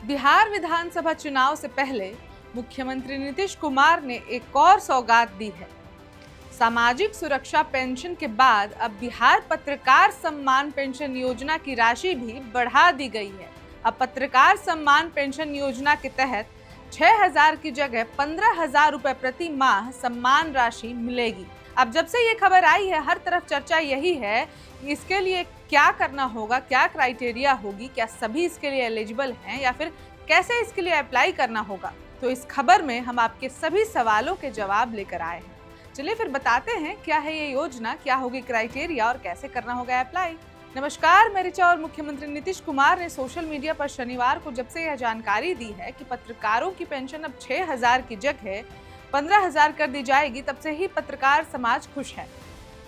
बिहार विधानसभा चुनाव से पहले मुख्यमंत्री नीतीश कुमार ने एक और सौगात दी है। सामाजिक सुरक्षा पेंशन के बाद अब बिहार पत्रकार सम्मान पेंशन योजना की राशि भी बढ़ा दी गई है। अब पत्रकार सम्मान पेंशन योजना के तहत 6,000 की जगह 15,000 रुपए प्रति माह सम्मान राशि मिलेगी। अब जब से ये खबर आई है, हर तरफ चर्चा यही है कि इसके लिए क्या करना होगा, क्या क्राइटेरिया होगी, क्या सभी इसके लिए एलिजिबल हैं या फिर कैसे इसके लिए अप्लाई करना होगा। तो इस खबर में हम आपके सभी सवालों के जवाब लेकर आए हैं। चलिए फिर बताते हैं क्या है ये योजना, क्या होगी क्राइटेरिया और कैसे करना होगा अप्लाई। नमस्कार, मैं ऋचा और मुख्यमंत्री नीतीश कुमार ने सोशल मीडिया पर शनिवार को जब से यह जानकारी दी है कि पत्रकारों की पेंशन अब 6,000 की जगह 15,000 कर दी जाएगी, तब से ही पत्रकार समाज खुश है।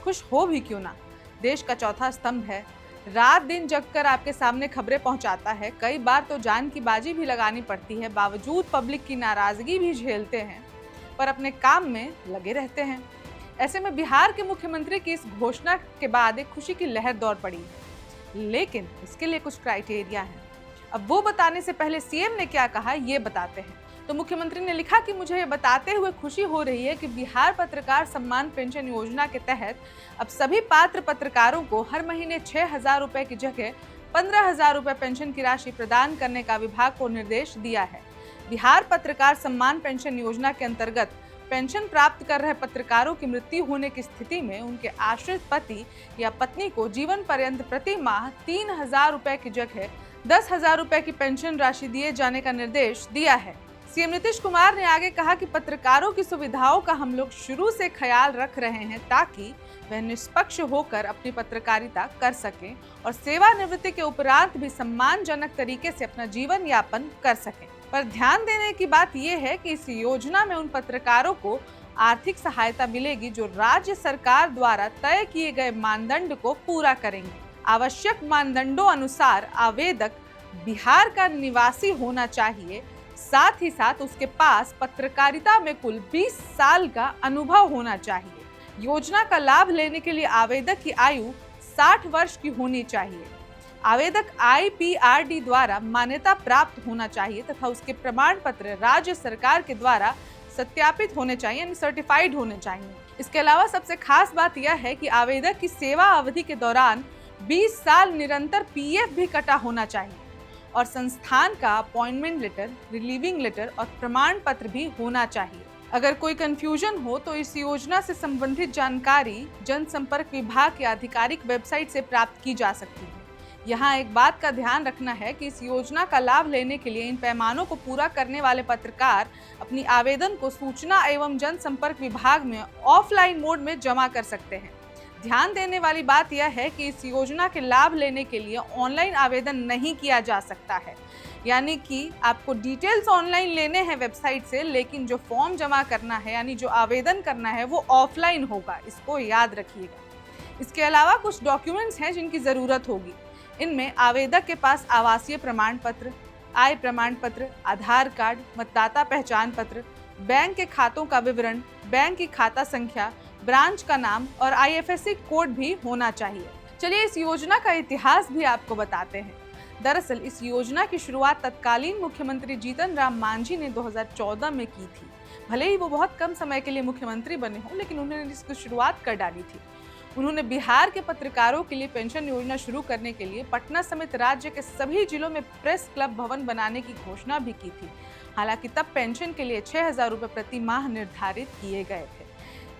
खुश हो भी क्यों ना, देश का चौथा स्तंभ है, रात दिन जगकर आपके सामने खबरें पहुंचाता है। कई बार तो जान की बाजी भी लगानी पड़ती है, बावजूद पब्लिक की नाराजगी भी झेलते हैं, पर अपने काम में लगे रहते हैं। ऐसे में बिहार के मुख्यमंत्री की इस घोषणा के बाद एक खुशी की लहर दौड़ पड़ी है, लेकिन इसके लिए कुछ क्राइटेरिया है। अब वो बताने से पहले सीएम ने क्या कहा ये बताते हैं। तो मुख्यमंत्री ने लिखा कि मुझे ये बताते हुए खुशी हो रही है कि बिहार पत्रकार सम्मान पेंशन योजना के तहत अब सभी पात्र पत्रकारों को हर महीने 6,000 रुपए की जगह 15,000 रुपए पेंशन की राशि प्रदान करने का विभाग को निर्देश दिया है। बिहार पत्रकार सम्मान पेंशन योजना के अंतर्गत पेंशन प्राप्त कर रहे पत्रकारों की मृत्यु होने की स्थिति में उनके आश्रित पति या पत्नी को जीवन पर्यंत प्रति माह 3,000 रुपए की जगह 10,000 रुपए की पेंशन राशि दिए जाने का निर्देश दिया है। सीएम नीतीश कुमार ने आगे कहा कि पत्रकारों की सुविधाओं का हम लोग शुरू से ख्याल रख रहे हैं ताकि वह निष्पक्ष होकर अपनी पत्रकारिता कर सकें और सेवानिवृत्ति के उपरांत भी सम्मानजनक तरीके से अपना जीवन यापन कर सकें। पर ध्यान देने की बात यह है कि इस योजना में उन पत्रकारों को आर्थिक सहायता मिलेगी जो राज्य सरकार द्वारा तय किए गए मानदंड को पूरा करेंगे। आवश्यक मानदंडों अनुसार आवेदक बिहार का निवासी होना चाहिए, साथ ही साथ उसके पास पत्रकारिता में कुल 20 साल का अनुभव होना चाहिए। योजना का लाभ लेने के लिए आवेदक की आयु 60 वर्ष की होनी चाहिए। आवेदक IPRD द्वारा मान्यता प्राप्त होना चाहिए तथा उसके प्रमाण पत्र राज्य सरकार के द्वारा सत्यापित होने चाहिए, यानी सर्टिफाइड होने चाहिए। इसके अलावा सबसे खास बात यह है कि आवेदक की सेवा अवधि के दौरान 20 साल निरंतर PF भी कटा होना चाहिए और संस्थान का अपॉइंटमेंट लेटर, रिलीविंग लेटर और प्रमाण पत्र भी होना चाहिए। अगर कोई कंफ्यूजन हो तो इस योजना से संबंधित जानकारी जनसंपर्क विभाग की आधिकारिक वेबसाइट से प्राप्त की जा सकती है। यहाँ एक बात का ध्यान रखना है कि इस योजना का लाभ लेने के लिए इन पैमानों को पूरा करने वाले पत्रकार अपनी आवेदन को सूचना एवं जनसंपर्क विभाग में ऑफलाइन मोड में जमा कर सकते हैं। ध्यान देने वाली बात यह है कि इस योजना के लाभ लेने के लिए ऑनलाइन आवेदन नहीं किया जा सकता है, यानी कि आपको डिटेल्स ऑनलाइन लेने हैं वेबसाइट से, लेकिन जो फॉर्म जमा करना है यानी जो आवेदन करना है वो ऑफलाइन होगा, इसको याद रखिएगा। इसके अलावा कुछ डॉक्यूमेंट्स हैं जिनकी ज़रूरत होगी। इनमें आवेदक के पास आवासीय प्रमाण पत्र, आय प्रमाण पत्र, आधार कार्ड, मतदाता पहचान पत्र, बैंक के खातों का विवरण, बैंक की खाता संख्या, ब्रांच का नाम और IFSC कोड भी होना चाहिए। चलिए इस योजना का इतिहास भी आपको बताते हैं। दरअसल इस योजना की शुरुआत तत्कालीन मुख्यमंत्री जीतन राम मांझी ने 2014 में की थी। भले ही वो बहुत कम समय के लिए मुख्यमंत्री बने हों, लेकिन उन्होंने इसकी शुरुआत कर डाली थी। उन्होंने बिहार के पत्रकारों के लिए पेंशन योजना शुरू करने के लिए पटना समेत राज्य के सभी जिलों में प्रेस क्लब भवन बनाने की घोषणा भी की थी। हालांकि तब पेंशन के लिए 6,000 रुपए प्रति माह निर्धारित किए गए थे।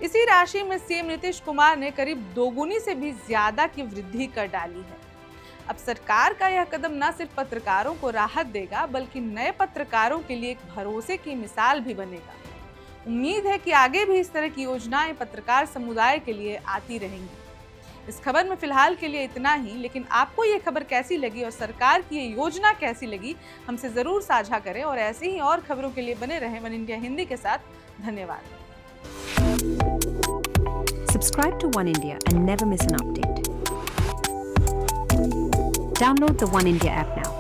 इसी राशि में सीएम नीतीश कुमार ने करीब दोगुनी से भी ज्यादा की वृद्धि कर डाली है। अब सरकार का यह कदम न सिर्फ पत्रकारों को राहत देगा, बल्कि नए पत्रकारों के लिए एक भरोसे की मिसाल भी बनेगा। उम्मीद है कि आगे भी इस तरह की योजनाएं पत्रकार समुदाय के लिए आती रहेंगी। इस खबर में फिलहाल के लिए इतना ही, लेकिन आपको ये खबर कैसी लगी और सरकार की ये योजना कैसी लगी, हमसे जरूर साझा करें और ऐसी ही और खबरों के लिए बने रहें वन इंडिया हिंदी के साथ। धन्यवाद। Subscribe to One India and never miss an update. Download the One India app now.